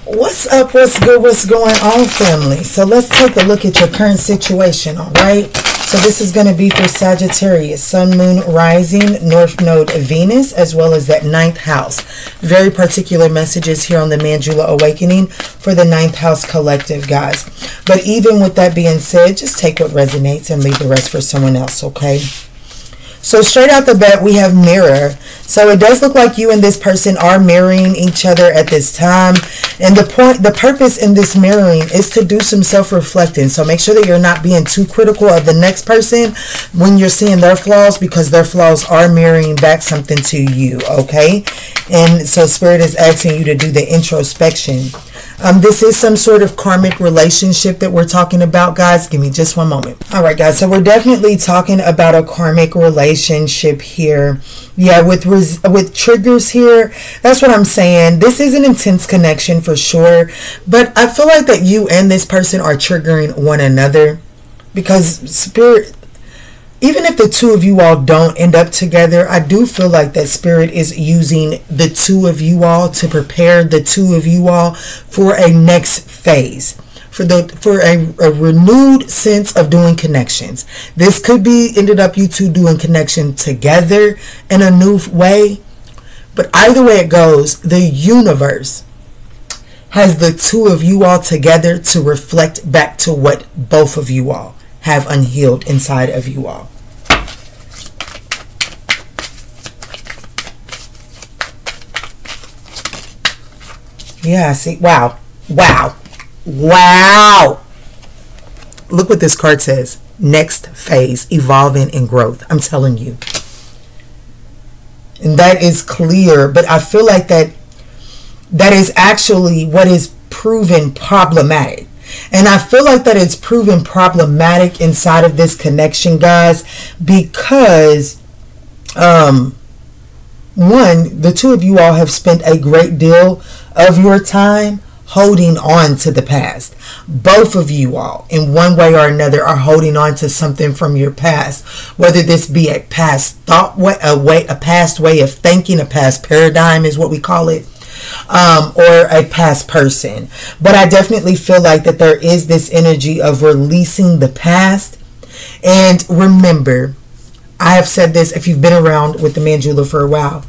What's up? What's good? What's going on, family? So let's take a look at your current situation, all right? So this is going to be for Sagittarius, Sun, Moon, Rising, North Node, Venus, as well as that ninth house. Very particular messages here on the Manjula Awakening for the ninth house collective, guys. But even with that being said, just take what resonates and leave the rest for someone else, okay? So straight out the bat, we have mirror. So it does look like you and this person are mirroring each other at this time. And the purpose in this mirroring is to do some self-reflecting. So make sure that you're not being too critical of the next person when you're seeing their flaws, because their flaws are mirroring back something to you, okay? And so Spirit is asking you to do the introspection. This is some sort of karmic relationship that we're talking about, guys. Give me just one moment. All right, guys. So we're definitely talking about a karmic relationship here. Yeah, with triggers here. That's what I'm saying. This is an intense connection for sure. But I feel like that you and this person are triggering one another, because Spirit, even if the two of you all don't end up together, I do feel like that Spirit is using the two of you all to prepare the two of you all for a next phase, for a renewed sense of doing connections. This could be ended up you two doing connection together in a new way. But either way it goes, the universe has the two of you all together to reflect back to what both of you all have unhealed inside of you all. Yeah, see, wow. Look what this card says. Next phase, evolving and growth. I'm telling you. And that is clear, but I feel like that is actually what is proven problematic. And I feel like that it's proven problematic inside of this connection, guys, because one, the two of you all have spent a great deal of your time holding on to the past. Both of you all, in one way or another, are holding on to something from your past, whether this be a past thought, a past way of thinking, a past paradigm is what we call it, or a past person. But I definitely feel like that there is this energy of releasing the past. And remember, I have said this if you've been around with the Manjula for a while.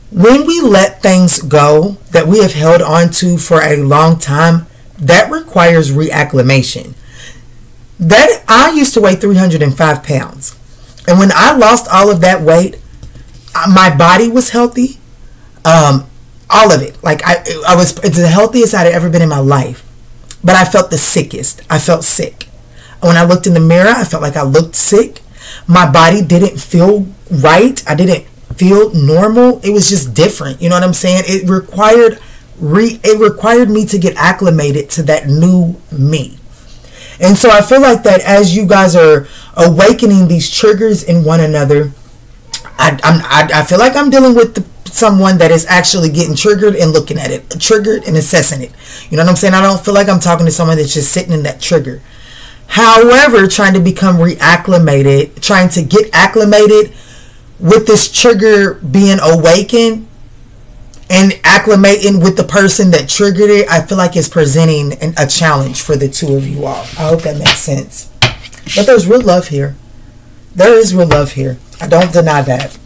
When we let things go that we have held on to for a long time, that requires reacclimation. That I used to weigh 305 pounds. And when I lost all of that weight, my body was healthy. All of it. Like it's the healthiest I'd ever been in my life. But I felt the sickest. I felt sick. When I looked in the mirror, I felt like I looked sick. My body didn't feel right. I didn't feel normal. It was just different. You know what I'm saying? It required me to get acclimated to that new me. And so I feel like that as you guys are awakening these triggers in one another, I feel like I'm dealing with someone that is actually getting triggered and looking at it, triggered and assessing it. You know what I'm saying? I don't feel like I'm talking to someone that's just sitting in that trigger. However, trying to become reacclimated, trying to get acclimated with this trigger being awakened and acclimating with the person that triggered it, I feel like it's presenting a challenge for the two of you all. I hope that makes sense. But there's real love here. There is real love here. I don't deny that.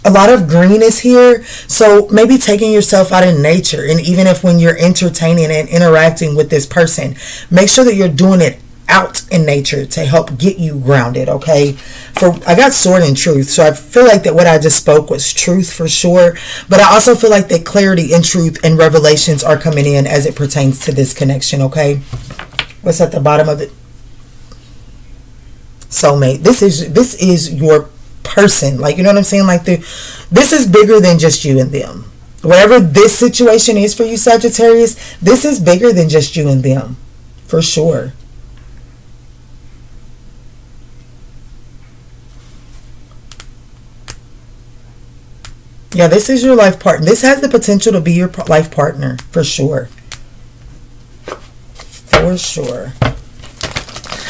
A lot of green is here, so maybe taking yourself out in nature, and even if when you're entertaining and interacting with this person, make sure that you're doing it out in nature to help get you grounded, okay? I got sword and truth, so I feel like that what I just spoke was truth for sure, but I also feel like that clarity and truth and revelations are coming in as it pertains to this connection, okay? What's at the bottom of it? Soulmate. This is your person, like, you know what I'm saying? Like, this is bigger than just you and them. Whatever this situation is for you, Sagittarius, this is bigger than just you and them, for sure. Yeah, this is your life partner. This has the potential to be your life partner, for sure. For sure.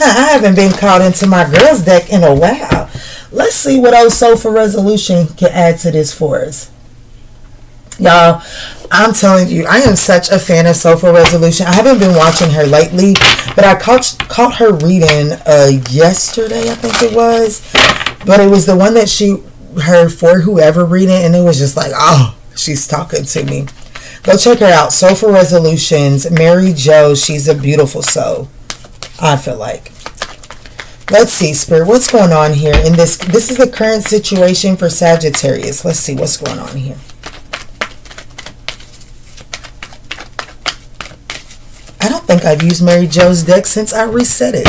I haven't been caught into my girls deck in a while. Let's see what old Soulful Resolution can add to this for us. Y'all, I'm telling you, I am such a fan of Soulful Resolution. I haven't been watching her lately, but I caught her reading yesterday, I think it was. But it was the one that her For Whoever reading, and it was just like, oh, she's talking to me. Go check her out. Soulful Resolutions, Mary Jo. She's a beautiful soul, I feel like. Let's see, Spirit, what's going on here in this? This is the current situation for Sagittarius. Let's see what's going on here. I don't think I've used Mary Jo's deck since I reset it.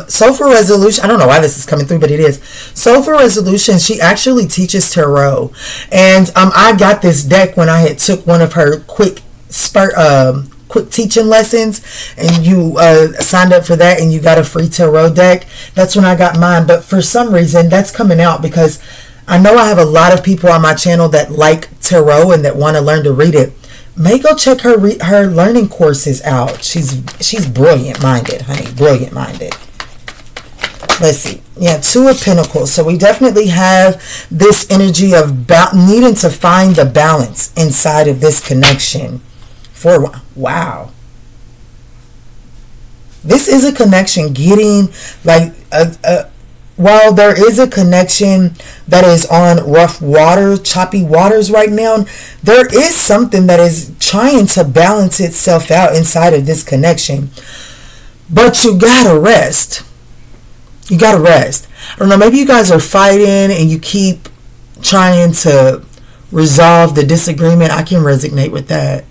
Soulful Resolution, I don't know why this is coming through, but it is. Soulful Resolution, she actually teaches tarot. And I got this deck when I had took one of her quick teaching lessons, and you signed up for that and you got a free tarot deck. That's when I got mine. But for some reason, that's coming out because I know I have a lot of people on my channel that like tarot and that want to learn to read it. May go check her learning courses out. She's brilliant-minded, honey. Brilliant-minded. Let's see. Yeah, Two of Pentacles. So we definitely have this energy of needing to find the balance inside of this connection. Wow. This is a connection getting like while there is a connection that is on rough water, choppy waters right now, there is something that is trying to balance itself out inside of this connection. But you gotta rest. You gotta rest. I don't know, maybe you guys are fighting and you keep trying to resolve the disagreement. I can resonate with that.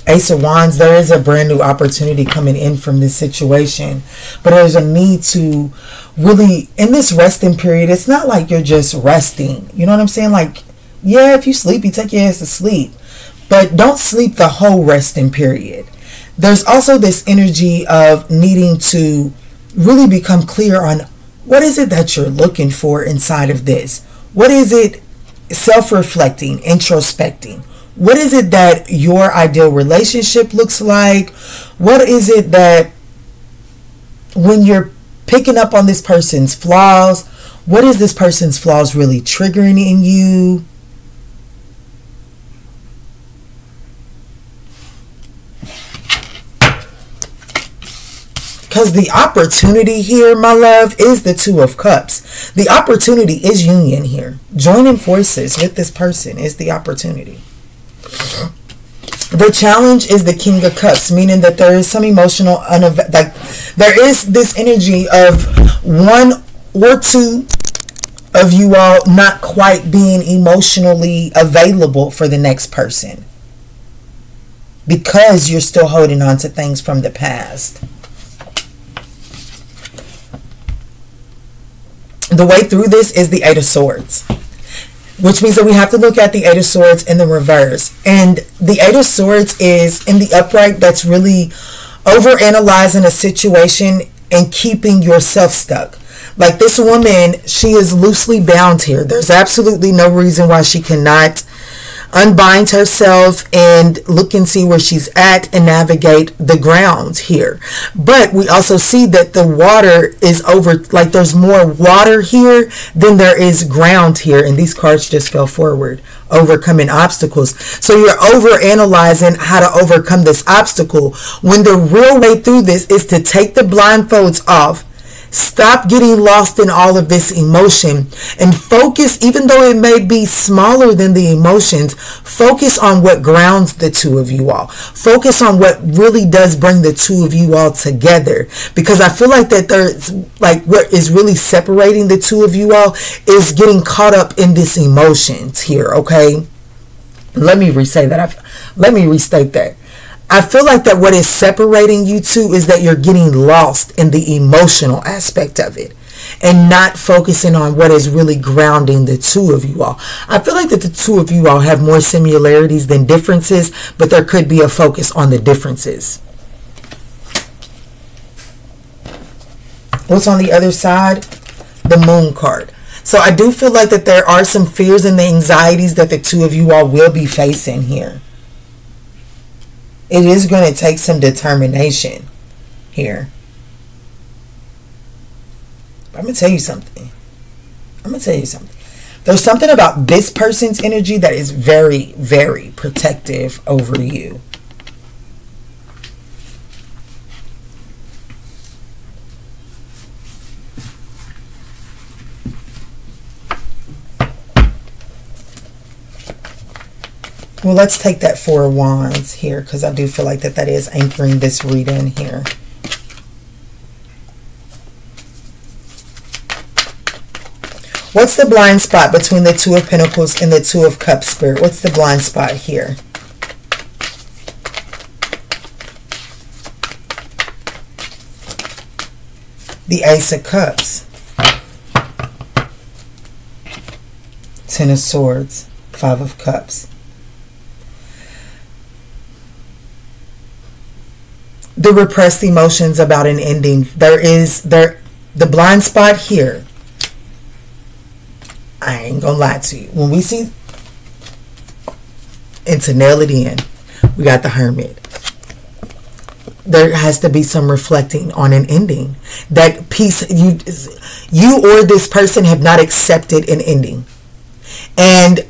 Ace of Wands, there is a brand new opportunity coming in from this situation. But there's a need to really, in this resting period, it's not like you're just resting. You know what I'm saying? Like, yeah, if you sleep, you take your ass to sleep. But don't sleep the whole resting period. There's also this energy of needing to really become clear on what is it that you're looking for inside of this. What is it? Self-reflecting, introspecting. What is it that your ideal relationship looks like? What is it that when you're picking up on this person's flaws, what is this person's flaws really triggering in you? Because the opportunity here, my love, is the Two of Cups. The opportunity is union here. Joining forces with this person is the opportunity. The challenge is the King of Cups, meaning that there is some emotional, like there is this energy of one or two of you all not quite being emotionally available for the next person because you're still holding on to things from the past. The way through this is the Eight of Swords, which means that we have to look at the Eight of Swords in the reverse. And the Eight of Swords is in the upright, that's really overanalyzing a situation and keeping yourself stuck. Like this woman, she is loosely bound here. There's absolutely no reason why she cannot unbind herself and look and see where she's at and navigate the ground here. But we also see that the water is over, like there's more water here than there is ground here, and these cards just fell forward. Overcoming obstacles. So you're over analyzing how to overcome this obstacle when the real way through this is to take the blindfolds off. Stop getting lost in all of this emotion and focus, even though it may be smaller than the emotions, focus on what grounds the two of you all. Focus on what really does bring the two of you all together. Because I feel like that there's like what is really separating the two of you all is getting caught up in this emotions here, okay? Let me restate that. I feel like that what is separating you two is that you're getting lost in the emotional aspect of it and not focusing on what is really grounding the two of you all. I feel like that the two of you all have more similarities than differences, but there could be a focus on the differences. What's on the other side? The Moon card. So I do feel like that there are some fears and the anxieties that the two of you all will be facing here. It is going to take some determination here. I'm going to tell you something. There's something about this person's energy that is very, very protective over you. Well, let's take that Four of Wands here, because I do feel like that is anchoring this reading here. What's the blind spot between the Two of Pentacles and the Two of Cups, Spirit? What's the blind spot here? The Ace of Cups. Ten of Swords. Five of Cups. The repressed emotions about an ending. The blind spot here. I ain't gonna lie to you. When we see, and to nail it in, we got the Hermit. There has to be some reflecting on an ending. That piece, you or this person have not accepted an ending. And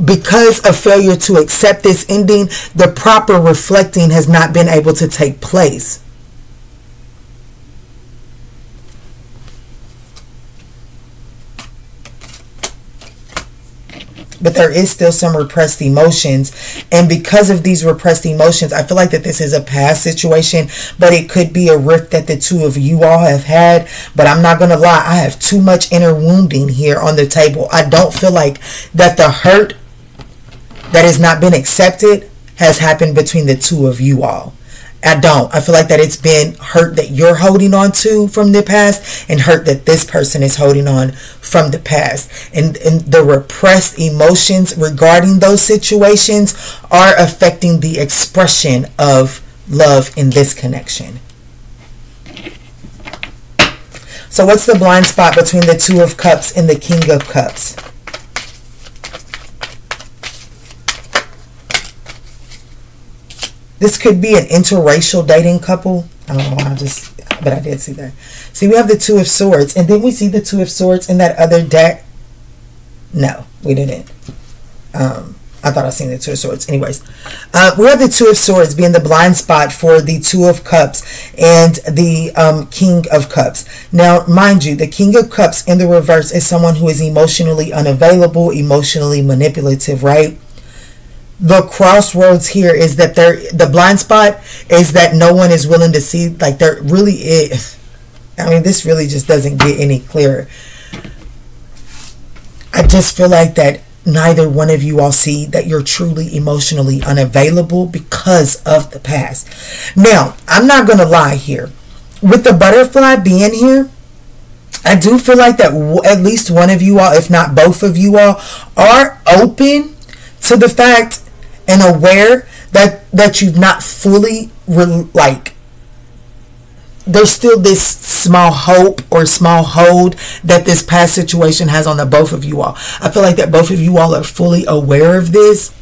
because of failure to accept this ending, the proper reflecting has not been able to take place. But there is still some repressed emotions. And because of these repressed emotions, I feel like that this is a past situation, but it could be a rift that the two of you all have had. But I'm not going to lie, I have too much inner wounding here on the table. I don't feel like that the hurt that has not been accepted has happened between the two of you all. I don't. I feel like that it's been hurt that you're holding on to from the past and hurt that this person is holding on from the past. And the repressed emotions regarding those situations are affecting the expression of love in this connection. So what's the blind spot between the Two of Cups and the King of Cups? This could be an interracial dating couple. I don't know why but I did see that. See, we have the Two of Swords. And then we see the Two of Swords in that other deck. No, we didn't. I thought I seen the Two of Swords. Anyways, we have the Two of Swords being the blind spot for the Two of Cups and the King of Cups. Now, mind you, the King of Cups in the reverse is someone who is emotionally unavailable, emotionally manipulative, right? The crossroads here is that the blind spot is that no one is willing to see, like there really is. I mean, this really just doesn't get any clearer. I just feel like that neither one of you all see that you're truly emotionally unavailable because of the past. Now, I'm not going to lie here. With the butterfly being here, I do feel like that at least one of you all, if not both of you all, are open to the fact and aware that you've not fully there's still this small hope or small hold that this past situation has on the both of you all. I feel like that both of you all are fully aware of this,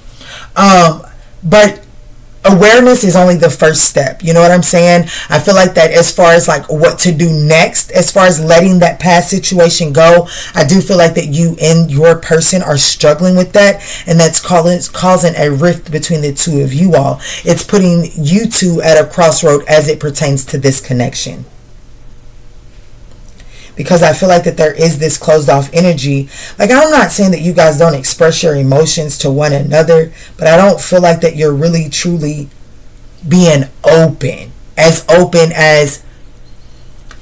but awareness is only the first step. You know what I'm saying? I feel like that as far as like what to do next, as far as letting that past situation go, I do feel like that you and your person are struggling with that, and that's causing a rift between the two of you all. It's putting you two at a crossroad as it pertains to this connection. Because I feel like that there is this closed off energy. Like, I'm not saying that you guys don't express your emotions to one another, but I don't feel like that you're really truly being open as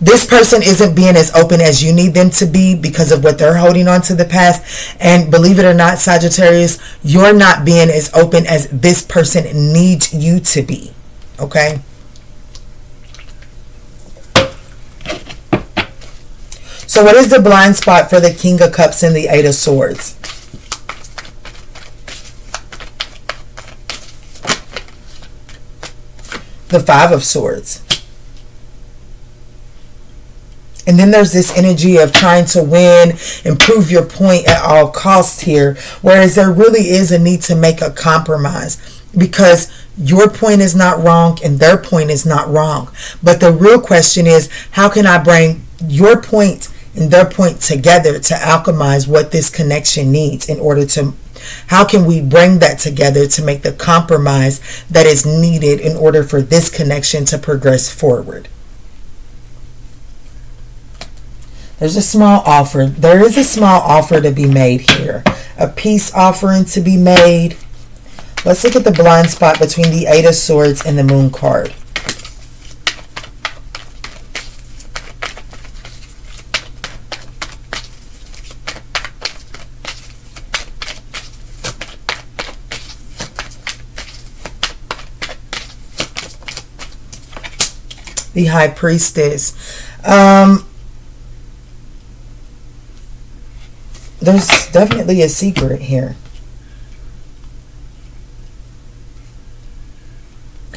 this person isn't being as open as you need them to be because of what they're holding on to the past. And believe it or not, Sagittarius, you're not being as open as this person needs you to be. Okay? So what is the blind spot for the King of Cups and the Eight of Swords? The Five of Swords. And then there's this energy of trying to win and prove your point at all costs here. Whereas there really is a need to make a compromise, because your point is not wrong and their point is not wrong. But the real question is, how can I bring your point and their point together to alchemize what this connection needs in order to, how can we bring that together to make the compromise that is needed in order for this connection to progress forward? There's a small offer. There is a small offer to be made here. A peace offering to be made. Let's look at the blind spot between the Eight of Swords and the Moon card. The High Priestess. There's definitely a secret here.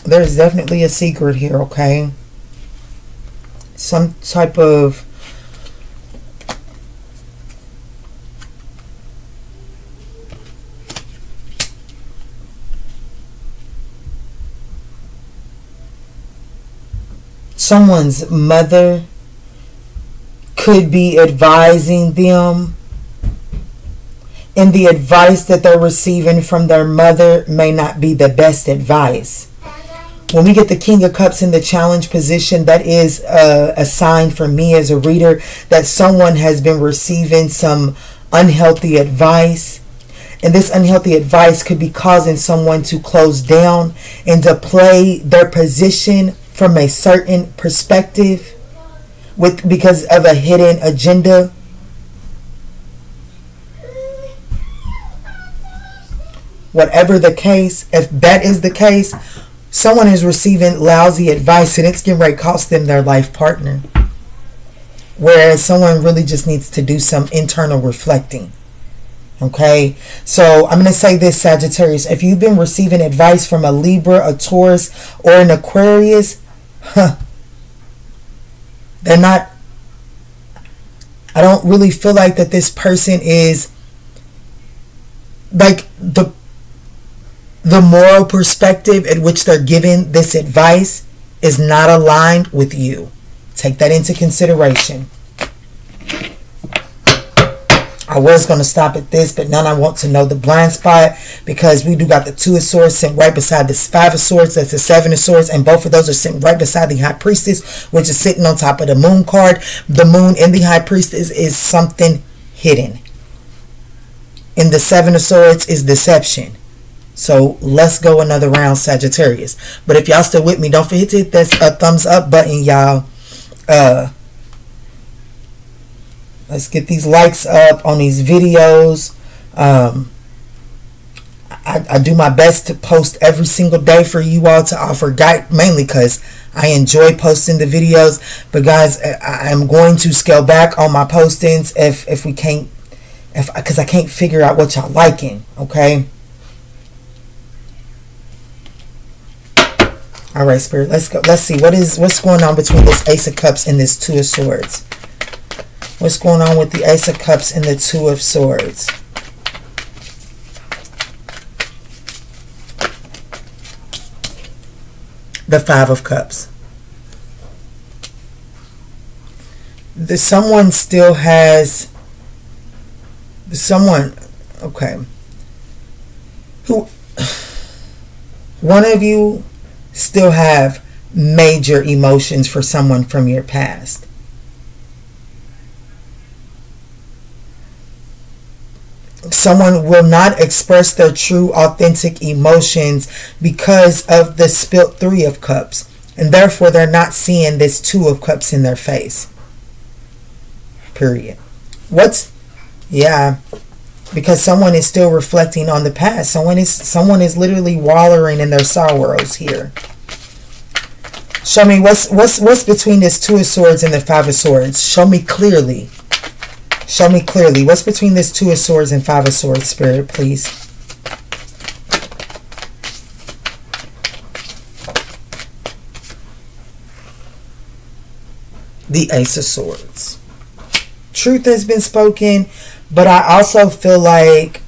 There's definitely a secret here, okay? Some type of someone's mother could be advising them, and the advice that they're receiving from their mother may not be the best advice. When we get the King of Cups in the challenge position, that is a sign for me as a reader that someone has been receiving some unhealthy advice. And this unhealthy advice could be causing someone to close down and to play their position from a certain perspective because of a hidden agenda. Whatever the case, if that is the case, someone is receiving lousy advice and it's getting ready to cost them their life partner. Whereas someone really just needs to do some internal reflecting. Okay, so I'm going to say this, Sagittarius. If you've been receiving advice from a Libra, a Taurus, or an Aquarius, they're not, I don't really feel like that this person is, like, the moral perspective at which they're giving this advice is not aligned with you. Take that into consideration. I was going to stop at this, but now I want to know the blind spot, because we do got the Two of Swords sitting right beside the Five of Swords. That's the Seven of Swords, and both of those are sitting right beside the High Priestess, which is sitting on top of the Moon card. The Moon in the High Priestess is something hidden. And the Seven of Swords is deception. So let's go another round, Sagittarius. But if y'all still with me, don't forget to hit that thumbs up button, y'all. Let's get these likes up on these videos. I do my best to post every single day for you all to offer guide, mainly because I enjoy posting the videos. But guys, I'm going to scale back on my postings if we can't, because I can't figure out what y'all liking. Okay. All right, Spirit. Let's go. Let's see what's going on between this Ace of Cups and this Two of Swords. What's going on with the Ace of Cups and the Two of Swords? The Five of Cups. Someone still has someone, okay, who, one of you still have major emotions for someone from your past. Someone will not express their true, authentic emotions because of the spilt Three of Cups. And therefore, they're not seeing this Two of Cups in their face. Period. Yeah. Because someone is still reflecting on the past. Someone is literally wallowing in their sorrows here. Show me what's between this Two of Swords and the Five of Swords. Show me clearly. Show me clearly. What's between this Two of Swords and Five of Swords, Spirit, please? the Ace of Swords. Truth has been spoken, but I also feel like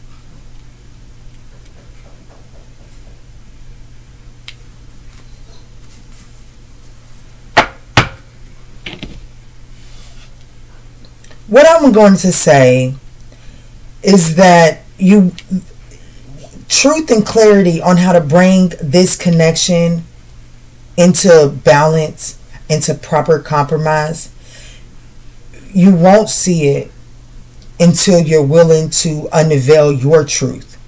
what I'm going to say is that truth and clarity on how to bring this connection into balance, into proper compromise, you won't see it until you're willing to unveil your truth,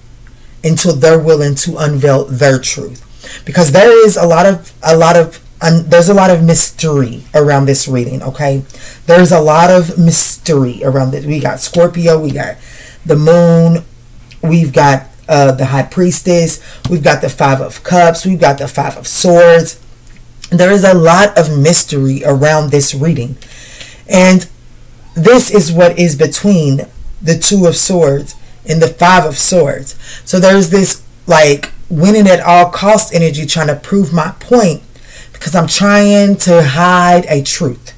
until they're willing to unveil their truth, because there is there's a lot of mystery around this reading. Okay, there's a lot of mystery around it. We got Scorpio, we got the moon, we've got the High Priestess, we've got the Five of Cups, we've got the Five of Swords. There is a lot of mystery around this reading, and this is what is between the Two of Swords and the Five of Swords. So there's this like winning at all cost energy, trying to prove my point, because I'm trying to hide a truth.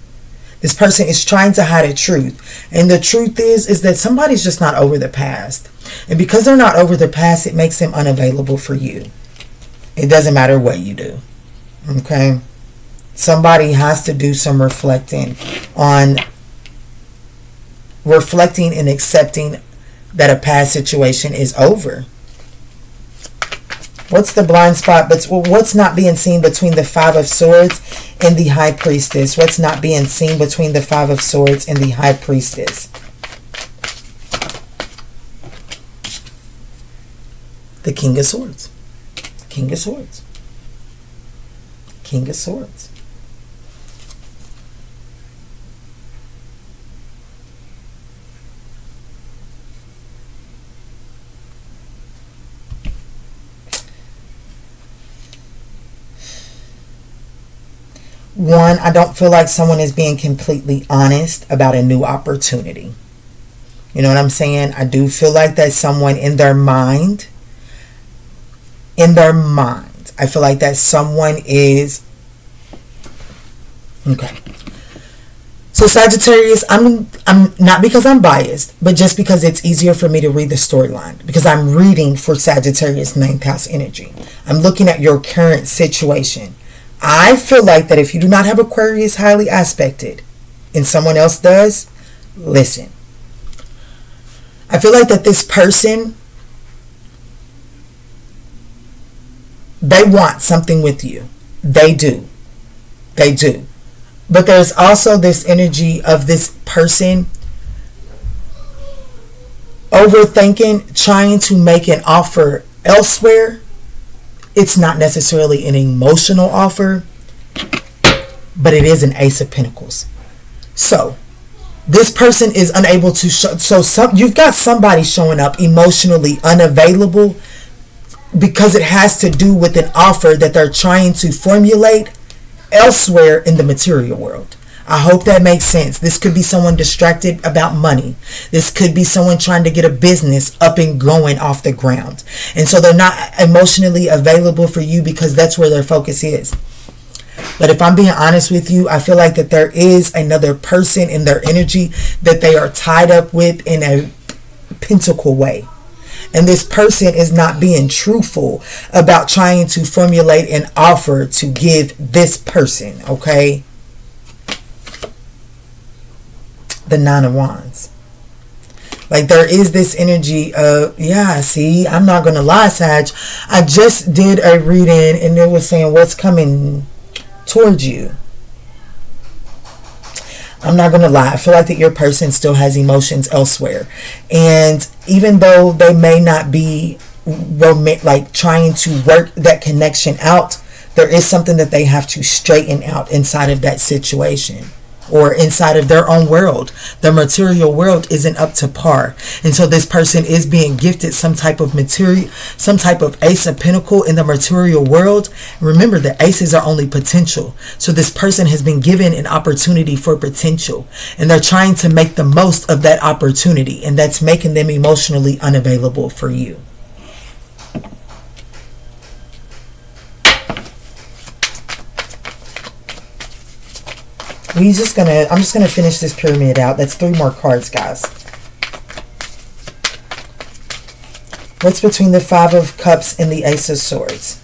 This person is trying to hide a truth. And the truth is that somebody's just not over the past. And because they're not over the past, it makes them unavailable for you. It doesn't matter what you do. Okay? Somebody has to do some reflecting and accepting that a past situation is over. What's the blind spot? But what's not being seen between the Five of Swords and the High Priestess? What's not being seen between the Five of Swords and the High Priestess? The King of Swords. King of Swords. King of Swords. One, I don't feel like someone is being completely honest about a new opportunity. You know what I'm saying? I do feel like that someone in their mind, I feel like that someone is, okay. So Sagittarius, I'm not because I'm biased, but just because it's easier for me to read the storyline, because I'm reading for Sagittarius 9th house energy. I'm looking at your current situation. I feel like that if you do not have Aquarius highly aspected and someone else does, listen. I feel like that this person, they want something with you. They do. They do. But there's also this energy of this person overthinking, trying to make an offer elsewhere. It's not necessarily an emotional offer, but it is an Ace of Pentacles. So this person is unable to show. So you've got somebody showing up emotionally unavailable because it has to do with an offer that they're trying to formulate elsewhere in the material world. I hope that makes sense. This could be someone distracted about money. This could be someone trying to get a business up and going off the ground. And so they're not emotionally available for you because that's where their focus is. But if I'm being honest with you, I feel like that there is another person in their energy that they are tied up with in a pentacle way. And this person is not being truthful about trying to formulate an offer to give this person, okay? The Nine of Wands. Like there is this energy of, yeah, see, I'm not going to lie, Sag. I just did a reading and it was saying what's coming towards you. I'm not going to lie. I feel like that your person still has emotions elsewhere. And even though they may not be like trying to work that connection out, there is something that they have to straighten out inside of that situation. Or inside of their own world. The material world isn't up to par. And so this person is being gifted some type of material, some type of Ace of Pentacle in the material world. Remember, the aces are only potential. So this person has been given an opportunity for potential. And they're trying to make the most of that opportunity. And that's making them emotionally unavailable for you. I'm just gonna finish this pyramid out. That's 3 more cards, guys. What's between the 5 of Cups and the Ace of Swords?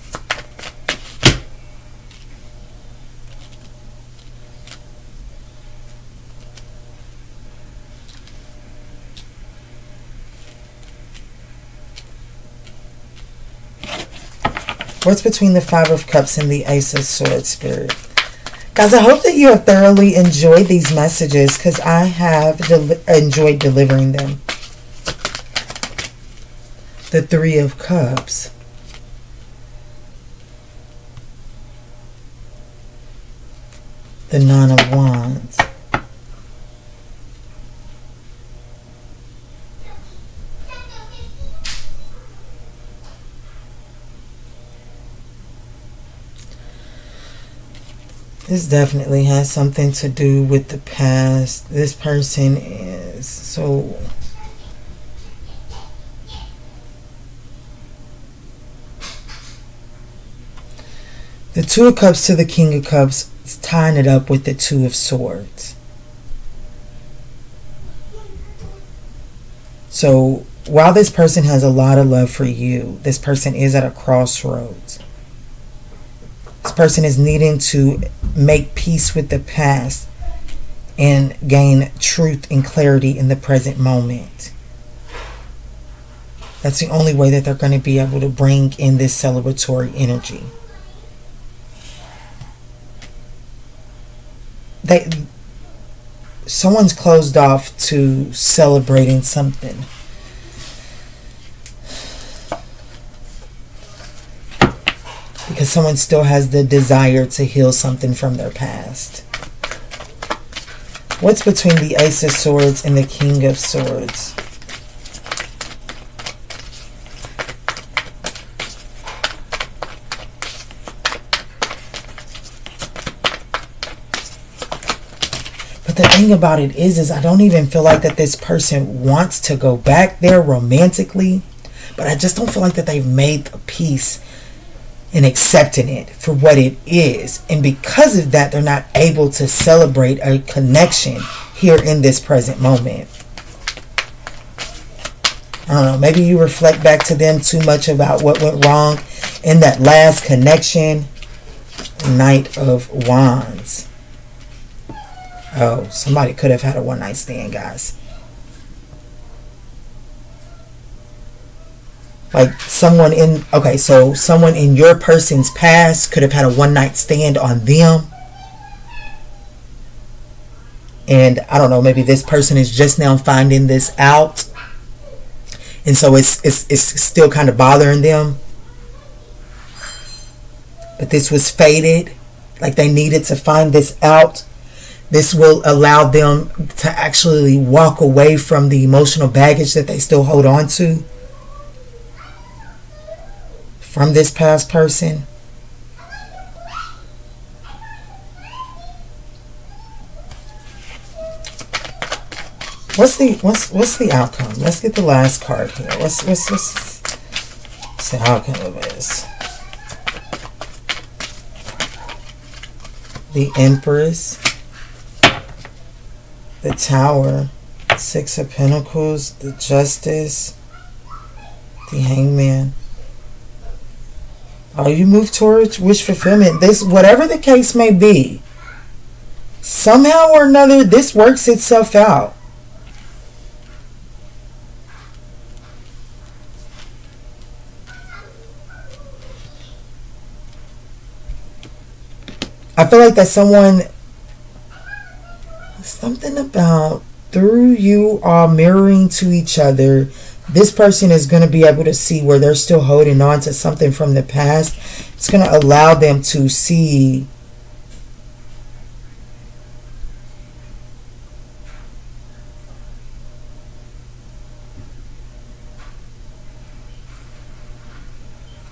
What's between the 5 of Cups and the Ace of Swords, Spirit? Guys, I hope that you have thoroughly enjoyed these messages, because I have enjoyed delivering them. The 3 of Cups. The 9 of Wands. This definitely has something to do with the past. This person is so... The 2 of Cups to the King of Cups is tying it up with the 2 of Swords. So while this person has a lot of love for you, this person is at a crossroads. This person is needing to make peace with the past and gain truth and clarity in the present moment. That's the only way that they're going to be able to bring in this celebratory energy. Someone's closed off to celebrating something. Because someone still has the desire to heal something from their past. What's between the Ace of Swords and the King of Swords? But the thing about it is I don't even feel like that this person wants to go back there romantically. But I just don't feel like that they've made the peace and accepting it for what it is. And because of that, they're not able to celebrate a connection here in this present moment. I don't know, maybe you reflect back to them too much about what went wrong in that last connection. Knight of Wands. Oh, somebody could have had a one-night stand, guys. Like someone in, okay, so someone in your person's past could have had a one-night stand on them. And I don't know, maybe this person is just now finding this out. And so it's still kind of bothering them. But this was fated. Like they needed to find this out. This will allow them to actually walk away from the emotional baggage that they still hold on to from this past person. What's the outcome? Let's get the last card here. What's the outcome of this? The Empress, the Tower, 6 of Pentacles, the Justice, the Hangman. Oh, you move towards wish fulfillment. This, whatever the case may be, somehow or another, this works itself out. I feel like that something about through you all mirroring to each other, this person is going to be able to see where they're still holding on to something from the past. It's going to allow them to see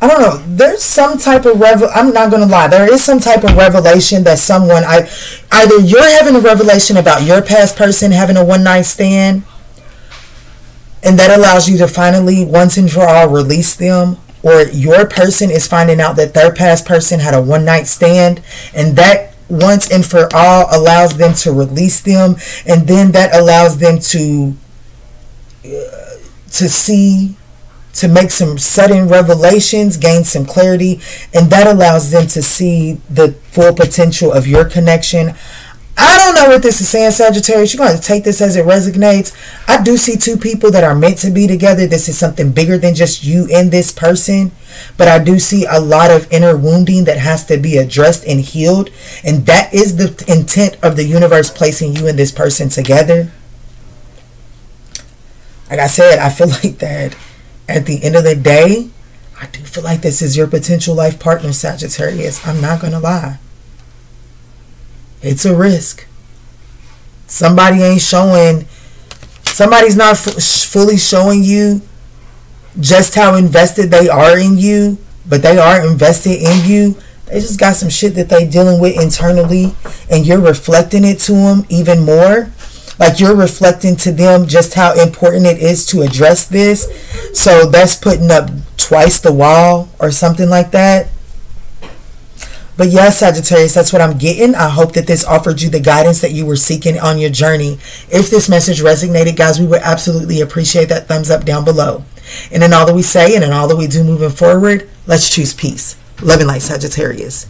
I don't know. There's some type of I'm not going to lie. There is some type of revelation that someone, either you're having a revelation about your past person having a one-night stand, and that allows you to finally, once and for all, release them. Or your person is finding out that their past person had a one-night stand, and that once and for all allows them to release them, and then that allows them to see, to make some sudden revelations, gain some clarity, and that allows them to see the full potential of your connection. I don't know what this is saying, Sagittarius. You're going to take this as it resonates. I do see two people that are meant to be together. This is something bigger than just you and this person. But I do see a lot of inner wounding that has to be addressed and healed. And that is the intent of the universe placing you and this person together. Like I said, I feel like that at the end of the day, I do feel like this is your potential life partner, Sagittarius. I'm not going to lie. It's a risk. Somebody's not fully showing you just how invested they are in you, but they are invested in you. They just got some shit that they dealing with internally, and you're reflecting it to them even more. Like you're reflecting to them just how important it is to address this. So that's putting up twice the wall or something like that. But yes, Sagittarius, that's what I'm getting. I hope that this offered you the guidance that you were seeking on your journey. If this message resonated, guys, we would absolutely appreciate that thumbs up down below. And in all that we say and in all that we do moving forward, let's choose peace. Love and light, Sagittarius.